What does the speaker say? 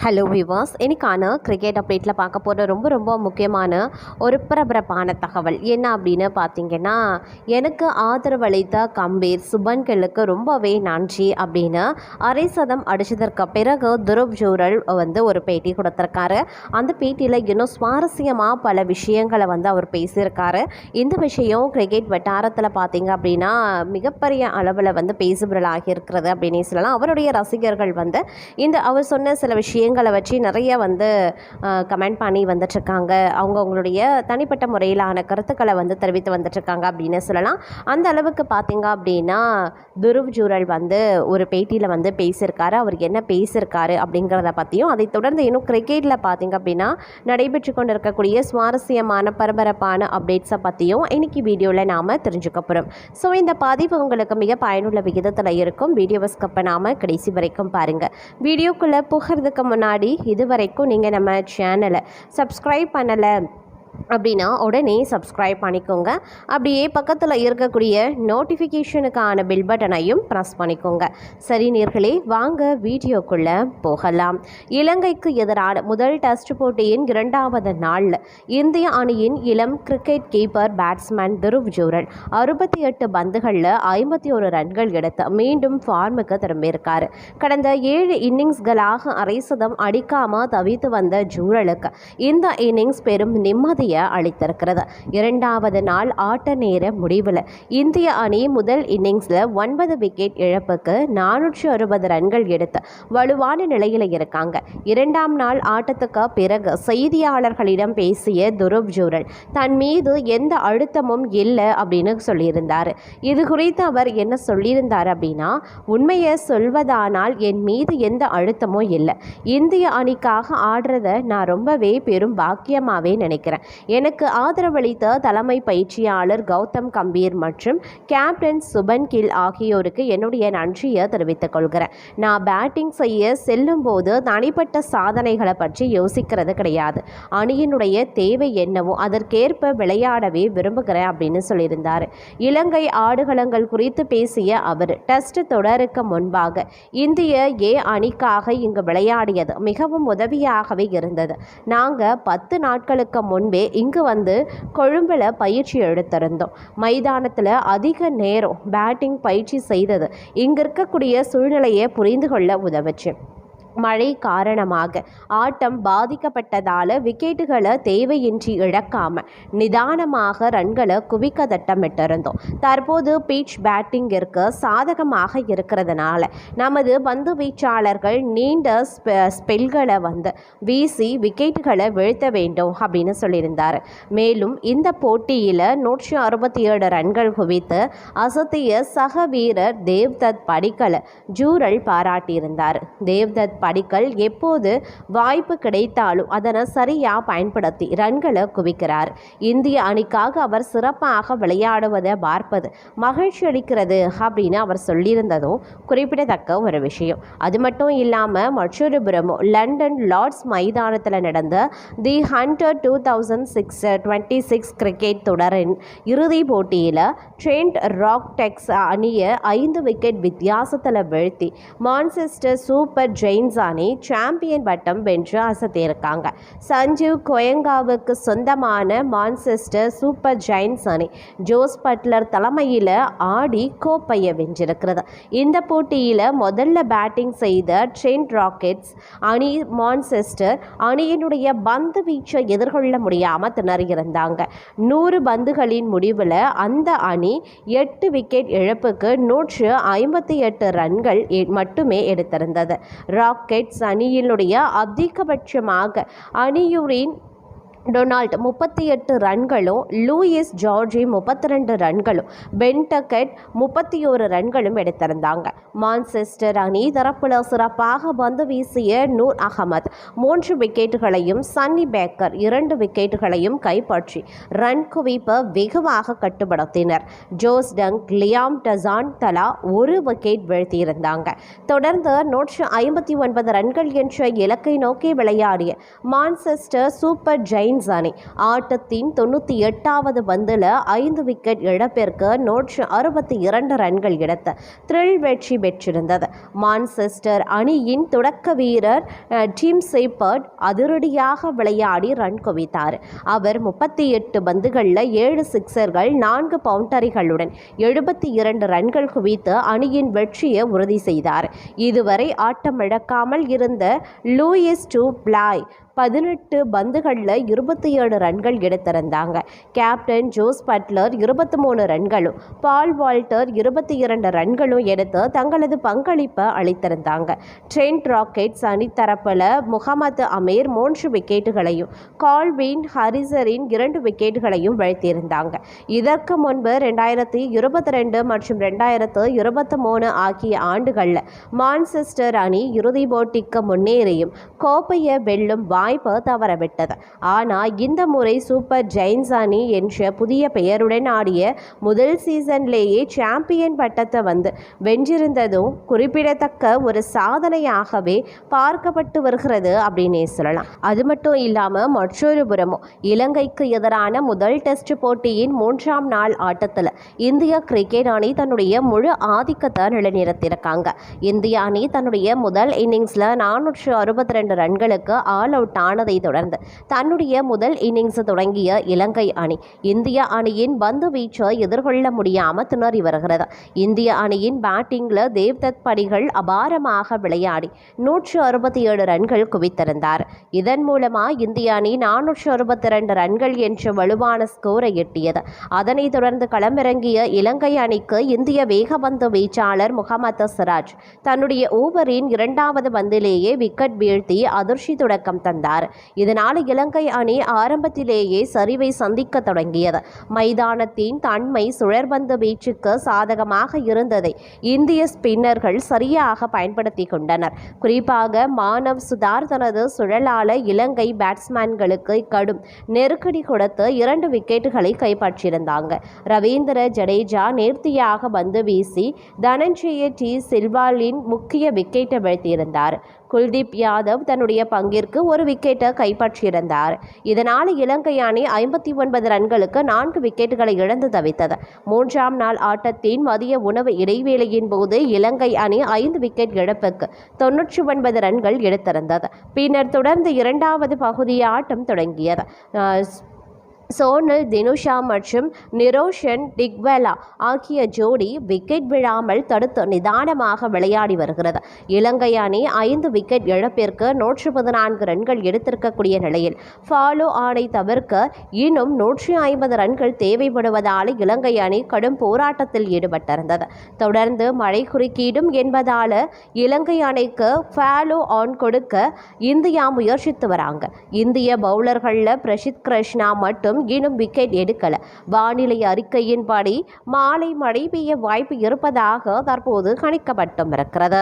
Hello விவாஸ், இன்னைக்கான cricket அப்டேட்டில் பார்க்க போகிற ரொம்ப முக்கியமான ஒரு பரபரப்பான தகவல் என்ன அப்படின்னு பார்த்தீங்கன்னா, எனக்கு ஆதரவளித்த கம்பீர் சுபன் கில்லுக்கு ரொம்பவே நன்றி அப்படின்னு அரை சதம் அடித்ததற்கு பிறகு துருவ் ஜூரல் ஒரு பேட்டி கொடுத்துருக்காரு. அந்த பேட்டியில் இன்னும் சுவாரஸ்யமாக பல விஷயங்களை அவர் பேசியிருக்காரு. இந்த விஷயம் கிரிக்கெட் வட்டாரத்தில் பார்த்தீங்க அப்படின்னா மிகப்பெரிய அளவில் பேசுபொருளாகி இருக்கிறது அப்படின்னே சொல்லலாம். அவருடைய ரசிகர்கள் அவர் சொன்ன சில விஷயங்களை வச்சு நிறைய கமெண்ட் பண்ணி வந்துட்டுருக்காங்க. அவங்களுடைய தனிப்பட்ட முறையிலான கருத்துக்களை தெரிவித்து வந்துட்டுருக்காங்க அப்படின்னு சொல்லலாம். அந்த அளவுக்கு பார்த்தீங்க அப்படின்னா துருவ் ஜூரல் ஒரு பேட்டியில் பேசியிருக்காரு. அவர் என்ன பேசியிருக்காரு அப்படிங்கிறத பற்றியும், அதை தொடர்ந்து இன்னும் கிரிக்கெட்டில் பார்த்தீங்க அப்படின்னா நடைபெற்று கொண்டு இருக்கக்கூடிய சுவாரஸ்யமான பரபரப்பான அப்டேட்ஸை பற்றியும் இன்னைக்கு வீடியோவில் நாம் தெரிஞ்சுக்க போகிறோம். ஸோ இந்த பதிவு உங்களுக்கு மிக பயனுள்ள விகிதத்தில் இருக்கும். வீடியோவை ஸ்கிப் பண்ணாமல் கடைசி வரைக்கும் பாருங்கள். வீடியோக்குள்ளே போகிறதுக்கு முன்னாடி இதுவரைக்கும் நீங்கள் நம்ம சேனலை சப்ஸ்கிரைப் பண்ணலை அப்படின்னா உடனே சப்ஸ்கிரைப் பண்ணிக்கோங்க. அப்படியே பக்கத்தில் இருக்கக்கூடிய நோட்டிஃபிகேஷனுக்கான பெல் பட்டனையும் ப்ரெஸ் பண்ணிக்கோங்க. சரி நேர்களே, வாங்க வீடியோக்குள்ளே போகலாம். இலங்கைக்கு எதிரான முதல் டெஸ்ட் போட்டியின் 2வது நாளில் இந்திய அணியின் இளம் cricket keeper batsman Dhruv Jurel 68 பந்துகளில் 51 ரன்கள் எடுத்து மீண்டும் ஃபார்முக்கு திரும்பியிருக்காரு. கடந்த 7 இன்னிங்ஸ்களாக அரை சதம் அடிக்காமல் தவித்து வந்த ஜூரலுக்கு இந்த இன்னிங்ஸ் பெரும் நிம்மதி அளித்திருக்கிறது. 2வது நாள் ஆட்ட நேர முடிவில் இந்திய அணி முதல் இன்னிங்ஸில் 9 விக்கெட் இழப்புக்கு 460 ரன்கள் எடுத்து வலுவான நிலையில் இருக்காங்க. 2ஆம் நாள் ஆட்டத்துக்கு பிறகு செய்தியாளர்களிடம் பேசிய துருவ் ஜூரல் தன் மீது எந்த அழுத்தமும் இல்லை அப்படின்னு சொல்லியிருந்தார். இது குறித்து அவர் என்ன சொல்லியிருந்தார் அப்படின்னா, உண்மையை சொல்வதானால் என் மீது எந்த அழுத்தமும் இல்லை. இந்திய அணிக்காக ஆடுறத நான் ரொம்பவே பெரும் பாக்கியமாகவே நினைக்கிறேன். எனக்கு ஆதரவளித்த தலைமை பயிற்சியாளர் கௌதம் கம்பீர் மற்றும் கேப்டன் சுபன் கில் ஆகியோருக்கு என்னுடைய நன்றியை தெரிவித்துக் கொள்கிறேன். நான் பேட்டிங் செய்ய செல்லும் போது தனிப்பட்ட சாதனைகளை பற்றி யோசிக்கிறது கிடையாது. அணியினுடைய தேவை என்னவோ அதற்கேற்ப விளையாடவே விரும்புகிறேன் அப்படின்னு சொல்லியிருந்தார். இலங்கை ஆடுகளங்கள் குறித்து பேசிய அவர் டெஸ்ட் தொடருக்கு முன்பாக இந்திய அணிக்காக இங்கு விளையாடியது மிகவும் உதவியாகவே இருந்தது. நாங்கள் 10 நாட்களுக்கு முன்பே இங்கு கொழும்பில் பயிற்சி எடுத்திருந்தோம். மைதானத்தில் அதிக நேரம் பேட்டிங் பயிற்சி செய்தது இங்கு இருக்கக்கூடிய சூழ்நிலையை புரிந்து கொள்ள உதவுச்சு. மழை காரணமாக ஆட்டம் பாதிக்கப்பட்டதால் விக்கெட்டுகளை தேவையின்றி இழக்காமல் நிதானமாக ரன்களை குவிக்க திட்டமிட்டிருந்தோம். தற்போது பீச் பேட்டிங்கிற்கு சாதகமாக இருக்கிறதுனால நமது பந்து வீச்சாளர்கள் நீண்ட ஸ்பெல்களை வீசி விக்கெட்டுகளை வீழ்த்த வேண்டும் அப்படின்னு சொல்லியிருந்தார். மேலும் இந்த போட்டியில் 167 ரன்கள் குவித்து அசத்திய சக வீரர் தேவ்தத் படிக்கலை ஜூரல் பாராட்டியிருந்தார். தேவ்தத் படிக்கல் எப்போது வாய்ப்பு கிடைத்தாலும் அதனை சரியாக பயன்படுத்தி ரன்களை குவிக்கிறார். இந்திய அணிக்காக அவர் சிறப்பாக விளையாடுவதை பார்ப்பது மகிழ்ச்சி அளிக்கிறது அப்படின்னு அவர் சொல்லியிருந்ததும் குறிப்பிடத்தக்க ஒரு விஷயம். அது மட்டும் இல்லாமல் மற்றொரு புறமும் லண்டன் லார்ட்ஸ் மைதானத்தில் நடந்த தி ஹண்டர் 2026 கிரிக்கெட் தொடரின் இறுதி போட்டியில் ட்ரெண்ட் ராக்டெக்ஸ் அணியை 5 விக்கெட் வித்தியாசத்தில் வீழ்த்தி மான்செஸ்டர் சூப்பர் ஜெயின்ஸ் அணி சாம்பியன் பட்டம் வென்று அசத்தியிருக்காங்க. சஞ்சீவ் கோயங்காவுக்கு சொந்தமான மான்செஸ்டர் சூப்பர் ஜெயின்ஸ் அணி ஜோஸ் பட்லர் தலைமையில் ஆடி கோப்பையை வென்றிருக்கிறது. இந்த போட்டியில் முதல்ல பேட்டிங் செய்த ட்ரெண்ட் ராக்கெட்ஸ் அணி மான்செஸ்டர் அணியினுடைய பந்து வீச்சை எதிர்கொள்ள முடியாமல் திணறியிருந்தாங்க. 100 பந்துகளின் முடிவில் அந்த அணி 8 விக்கெட் இழப்புக்கு 158 ரன்கள் மட்டுமே எடுத்திருந்தது. ராக்கெட்ஸ் அணியினுடைய அதிகபட்சமாக அணியூரின் டொனால்ட் 38 ரன்களும் லூயிஸ் ஜார்ஜி 32 ரன்களும் பென் டக்கெட் 31 ரன்களும் எடுத்திருந்தாங்க. மான்செஸ்டர் அணி தரப்புல சிறப்பாக பந்து வீசிய நூர் அகமது 3 விக்கெட்டுகளையும் சன்னி பேக்கர் 2 விக்கெட்டுகளையும் கைப்பற்றி ரன் குவிப்பை வெகுவாக கட்டுப்படுத்தினர். ஜோஸ் டங்க் லியாம் டசான் தலா 1 விக்கெட் வீழ்த்தியிருந்தாங்க. தொடர்ந்து 159 ரன்கள் என்ற இலக்கை நோக்கி விளையாடிய மான்செஸ்டர் சூப்பர் ஜெயின் ஜெயின்ஸ் அணி ஆட்டத்தின் 98வது பந்தில் 5 விக்கெட் இழப்பிற்கு 162 ரன்கள் எடுத்து த்ரில் வெற்றி பெற்றிருந்தது. மான்செஸ்டர் அணியின் தொடக்க வீரர் டிம் ஷெப்பர்ட் அதிரடியாக விளையாடி ரன் குவித்தார். அவர் 38 பந்துகளில் 7 சிக்சர்கள் 4 பவுண்டரிகளுடன் 72 ரன்கள் குவித்து அணியின் வெற்றியை உறுதி செய்தார். இதுவரை ஆட்டமிழக்காமல் இருந்த லூயிஸ் டூ பிளாய் 18 பந்துகளில் 27 ரன்கள் எடுத்திருந்தாங்க. கேப்டன் ஜோஸ் பட்லர் 23 ரன்களும் பால் வால்டர் 22 ரன்களும் எடுத்து தங்களது பங்களிப்பை அளித்திருந்தாங்க. ட்ரெண்ட் ராக்கெட்ஸ் அணி தரப்பில் முகமது அமீர் 3 விக்கெட்டுகளையும் கால்வின் ஹரிசரின் 2 விக்கெட்டுகளையும் வீழ்த்தியிருந்தாங்க. இதற்கு முன்பு 2022 மற்றும் 2023 ஆகிய ஆண்டுகளில் மான்செஸ்டர் அணி இறுதிப் போட்டிக்கு முன்னேறியும் கோப்பையை வெல்லும் வாய்ப்பு தவறவிட்டது. ஆனால் இந்த முறை சூப்பர் ஜெயின்ஸ் அணி என்ற புதிய பெயருடன் ஆடிய முதல் சீசன்லேயே சாம்பியன் பட்டத்தை வென்றிருந்ததும் குறிப்பிடத்தக்க ஒரு சாதனையாகவே பார்க்கப்பட்டு வருகிறது அப்படின்னே சொல்லலாம். அது மட்டும் இல்லாமல் மற்றொரு புறமும் இலங்கைக்கு எதிரான முதல் டெஸ்ட் போட்டியின் 3ஆம் நாள் ஆட்டத்தில் இந்திய கிரிக்கெட் அணி தன்னுடைய முழு ஆதிக்கத்தை நிலைநிறுத்தியிருக்காங்க. இந்திய அணி தன்னுடைய முதல் இன்னிங்ஸில் 462 ரன்களுக்கு ஆல் அவுட் ஆனதை தொடர்ந்து தன்னுடைய முதல் இன்னிங்ஸ் தொடங்கிய இலங்கை அணி இந்திய அணியின் பந்து வீச்சை எதிர்கொள்ள முடியாமல் திணறி வருகிறது. இந்திய அணியின் பேட்டிங்கில் தேவ்தத் படிகள் அபாரமாக விளையாடி 167 ரன்கள் குவித்திருந்தார். இதன் மூலமாக இந்திய அணி 462 ரன்கள் என்ற வலுவான ஸ்கோரை எட்டியது. அதனைத் தொடர்ந்து களமிறங்கிய இலங்கை அணிக்கு இந்திய வேகப்பந்து வீச்சாளர் முகமது சிராஜ் தன்னுடைய ஓவரின் 2வது பந்திலேயே விக்கெட் வீழ்த்தி அதிர்ச்சி தொடக்கம் தந்தார். இதனால் இலங்கை அணி ஆரம்பத்திலேயே சரிவை சந்திக்க தொடங்கியது. மைதானத்தின் தன்மை சுழற்பந்து வீச்சுக்கு சாதகமாக இருந்ததை இந்திய ஸ்பின்னர்கள் சரியாக பயன்படுத்தி கொண்டனர். குறிப்பாக மானவ் சுதார் தனது சுழலால இலங்கை பேட்ஸ்மேன்களுக்கு கடும் நெருக்கடி கொடுத்து 2 விக்கெட்டுகளை கைப்பற்றியிருந்தாங்க. ரவீந்திர ஜடேஜா நேர்த்தியாக பந்து வீசி தனஞ்சய டி சில்வாலின் முக்கிய விக்கெட்டை வீழ்த்தியிருந்தார். குல்தீப் யாதவ் தன்னுடைய பங்கிற்கு 1 விக்கெட்டை கைப்பற்றியிருந்தார். இதனால் இலங்கை அணி 59 ரன்களுக்கு 4 விக்கெட்டுகளை இழந்து தவித்தது. 3ஆம் நாள் ஆட்டத்தின் மதிய உணவு இடைவேளையின் போது இலங்கை அணி 5 விக்கெட் இழப்புக்கு 99 ரன்கள் எடுத்திருந்தது. பின்னர் தொடர்ந்து 2வது பகுதி ஆட்டம் தொடங்கியது. சோனல் தினுஷா மற்றும் நிரோஷன் டிக்வெலா ஆகிய ஜோடி விக்கெட் விழாமல் தடுத்து நிதானமாக விளையாடி வருகிறது. இலங்கை அணி 5 விக்கெட் இழப்பிற்கு 114 ரன்கள் எடுத்திருக்கக்கூடிய நிலையில் ஃபாலோ ஆனை தவிர்க்க இன்னும் 150 ரன்கள் தேவைப்படுவதால் இலங்கை அணி கடும் போராட்டத்தில் ஈடுபட்டிருந்தது. தொடர்ந்து மழை குறுக்கீடும் என்பதால் இலங்கை அணிக்கு ஃபாலோ ஆன் கொடுக்க இந்தியா முயற்சித்து வராங்க. இந்திய பவுலர்களில் பிரசித் கிருஷ்ணா மட்டும் இன்னும் விக்கெட் எடுக்கல. வானிலை அறிக்கையின்படி மாலை மழை பெய்ய வாய்ப்பு இருப்பதாக தற்போது கணிக்கப்பட்டும் இருக்கிறது.